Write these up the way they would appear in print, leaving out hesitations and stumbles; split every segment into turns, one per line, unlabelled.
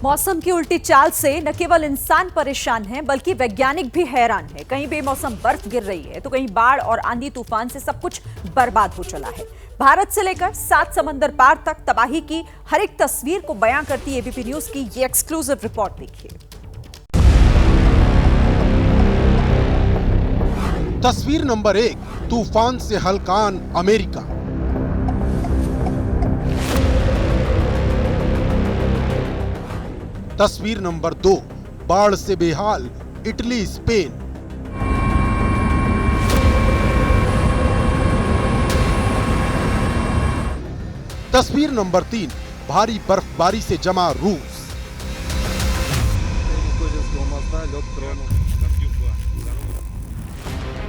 मौसम की उल्टी चाल से न केवल इंसान परेशान हैं बल्कि वैज्ञानिक भी हैरान हैं। कहीं बेमौसम बर्फ गिर रही है तो कहीं बाढ़ और आंधी तूफान से सब कुछ बर्बाद हो चला है। भारत से लेकर 7 समंदर पार तक तबाही की हर एक तस्वीर को बयां करती एबीपी न्यूज की ये एक्सक्लूसिव रिपोर्ट देखिए।
तस्वीर नंबर 1, तूफान से हलकान अमेरिका। तस्वीर नंबर 2, बाढ़ से बेहाल इटली स्पेन। तस्वीर नंबर 3, भारी बर्फबारी से जमा रूस।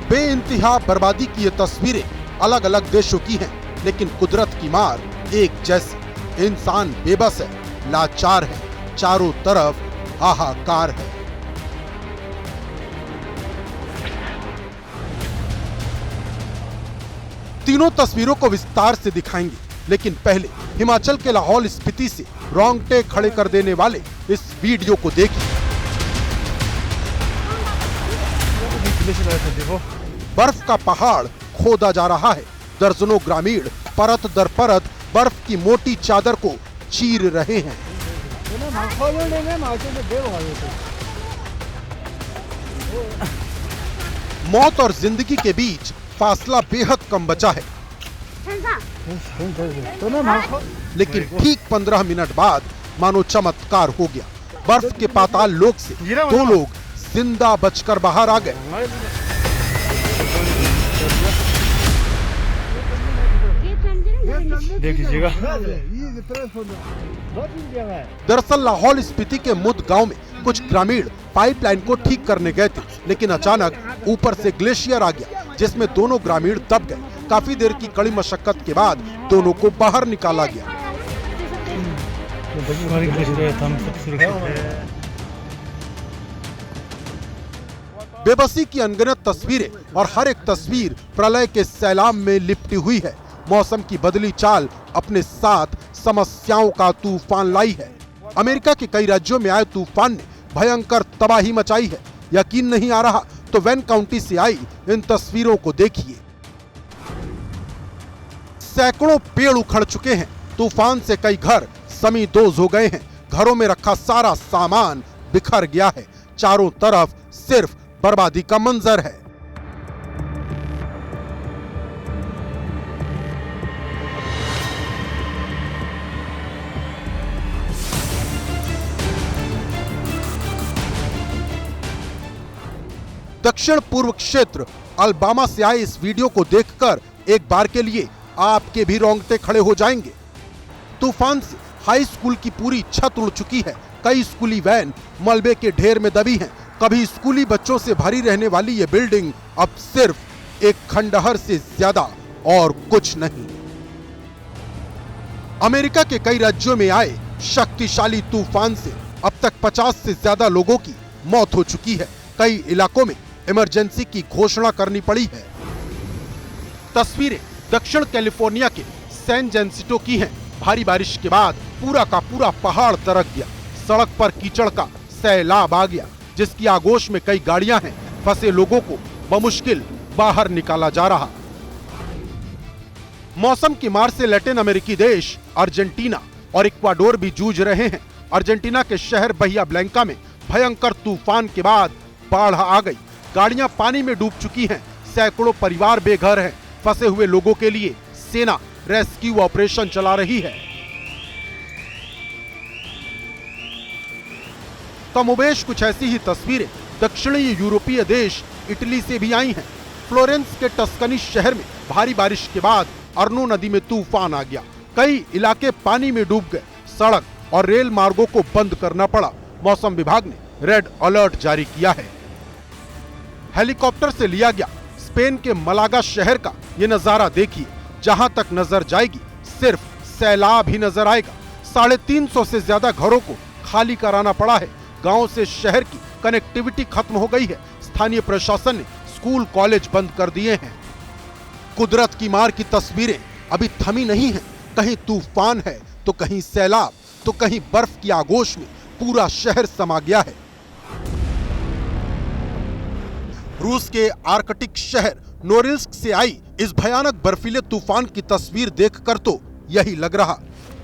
बेइंतहा बर्बादी की ये तस्वीरें अलग अलग देशों की हैं, लेकिन कुदरत की मार एक जैसी। इंसान बेबस है, लाचार है, चारों तरफ हाहाकार है। तीनों तस्वीरों को विस्तार से दिखाएंगे, लेकिन पहले हिमाचल के लाहौल स्पीति से रोंगटे खड़े कर देने वाले इस वीडियो को देखिए। बर्फ का पहाड़ खोदा जा रहा है। दर्जनों ग्रामीण परत दर परत बर्फ की मोटी चादर को चीर रहे हैं। मौत और जिंदगी के बीच फासला बेहद कम बचा है, लेकिन ठीक 15 मिनट बाद मानो चमत्कार हो गया। बर्फ के पाताल लोक से 2 लोग जिंदा बचकर बाहर आ गए।
देख लीजिएगा।
दरअसल लाहौल स्पीति के मुद गांव में कुछ ग्रामीण पाइपलाइन को ठीक करने गए थे, लेकिन अचानक ऊपर से ग्लेशियर आ गया, जिसमें दोनों ग्रामीण दब गए। काफी देर की कड़ी मशक्कत के बाद दोनों को बाहर निकाला गया। बेबसी की अनगिनत तस्वीरें और हर एक तस्वीर प्रलय के सैलाब में लिपटी हुई है। मौसम की बदली चाल अपने साथ समस्याओं का तूफान लाई है। अमेरिका के कई राज्यों में आए तूफान ने भयंकर तबाही मचाई है। यकीन नहीं आ रहा तो वैन काउंटी से आई इन तस्वीरों को देखिए। सैकड़ों पेड़ उखड़ चुके हैं। तूफान से कई घर समीदोज हो गए हैं। घरों में रखा सारा सामान बिखर गया है। चारों तरफ सिर्फ बर्बादी का मंजर है। दक्षिण पूर्व क्षेत्र अल्बामा से आए इस वीडियो को देखकर एक बार के लिए आपके भी रोंगटे खड़े हो जाएंगे। तूफान से हाई स्कूल की पूरी छत उड़ चुकी है। कई स्कूली वैन मलबे के ढेर में दबी हैं। कभी स्कूली बच्चों से भरी रहने वाली ये बिल्डिंग अब सिर्फ एक खंडहर से ज्यादा और कुछ नहीं। अमेरिका के कई राज्यों में आए शक्तिशाली तूफान से अब तक 50 से ज्यादा लोगों की मौत हो चुकी है। कई इलाकों में इमरजेंसी की घोषणा करनी पड़ी है। तस्वीरें दक्षिण कैलिफोर्निया के सैन जेसिंटो की हैं। भारी बारिश के बाद पूरा का पूरा पहाड़ दरक गया। सड़क पर कीचड़ का सैलाब आ गया, जिसकी आगोश में कई गाड़ियां हैं। फंसे लोगों को बमुश्किल बाहर निकाला जा रहा। मौसम की मार से लैटिन अमेरिकी देश अर्जेंटीना और इक्वाडोर भी जूझ रहे हैं। अर्जेंटीना के शहर बहिया ब्लैंका में भयंकर तूफान के बाद बाढ़ आ गई। गाड़ियां पानी में डूब चुकी हैं। सैकड़ों परिवार बेघर हैं। फंसे हुए लोगों के लिए सेना रेस्क्यू ऑपरेशन चला रही है। कमोबेश कुछ ऐसी ही तस्वीरें दक्षिणी यूरोपीय देश इटली से भी आई हैं। फ्लोरेंस के टस्कनी शहर में भारी बारिश के बाद अर्नो नदी में तूफान आ गया। कई इलाके पानी में डूब गए। सड़क और रेल मार्गों को बंद करना पड़ा। मौसम विभाग ने रेड अलर्ट जारी किया है। हेलीकॉप्टर से लिया गया स्पेन के मलागा शहर का ये नजारा देखिए। जहां तक नजर जाएगी सिर्फ सैलाब ही नजर आएगा। 350 से ज्यादा घरों को खाली कराना पड़ा है। गांव से शहर की कनेक्टिविटी खत्म हो गई है। स्थानीय प्रशासन ने स्कूल कॉलेज बंद कर दिए हैं। कुदरत की मार की तस्वीरें अभी थमी नहीं हैं। कहीं तूफान है तो कहीं सैलाब तो कहीं बर्फ की आगोश में पूरा शहर समा गया है। रूस के आर्कटिक शहर नोरिल्स्क से आई इस भयानक बर्फीले तूफान की तस्वीर देखकर तो यही लग रहा।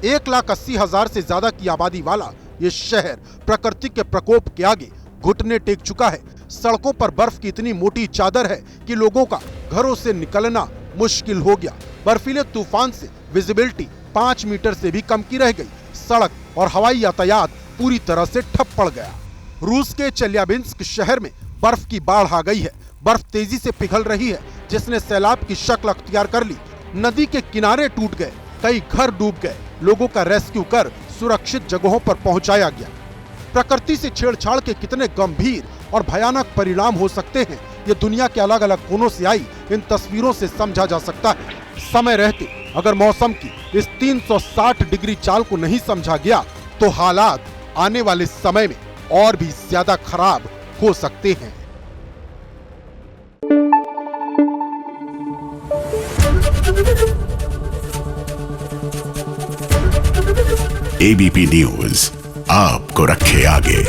1,80,000 से ज्यादा की आबादी वाला ये शहर प्रकृति के प्रकोप के आगे घुटने टेक चुका है। सड़कों पर बर्फ की इतनी मोटी चादर है कि लोगों का घरों से निकलना मुश्किल हो गया। बर्फीले तूफान से विजिबिलिटी 5 मीटर से भी कम की रह गई। सड़क और हवाई यातायात पूरी तरह से ठप पड़ गया। रूस के चेल्याबिंस्क शहर में बर्फ की बाढ़ आ गई है। बर्फ तेजी से पिघल रही है, जिसने सैलाब की शक्ल अख्तियार कर ली। नदी के किनारे टूट गए, कई घर डूब गए। लोगों का रेस्क्यू कर सुरक्षित जगहों पर पहुंचाया गया। प्रकृति से छेड़छाड़ के कितने गंभीर और भयानक परिणाम हो सकते हैं, ये दुनिया के अलग अलग कोनों से आई इन तस्वीरों से समझा जा सकता है। समय रहते अगर मौसम की इस 360 डिग्री चाल को नहीं समझा गया तो हालात आने वाले समय में और भी ज्यादा खराब हो सकते हैं।
एबीपी न्यूज आपको रखे आगे।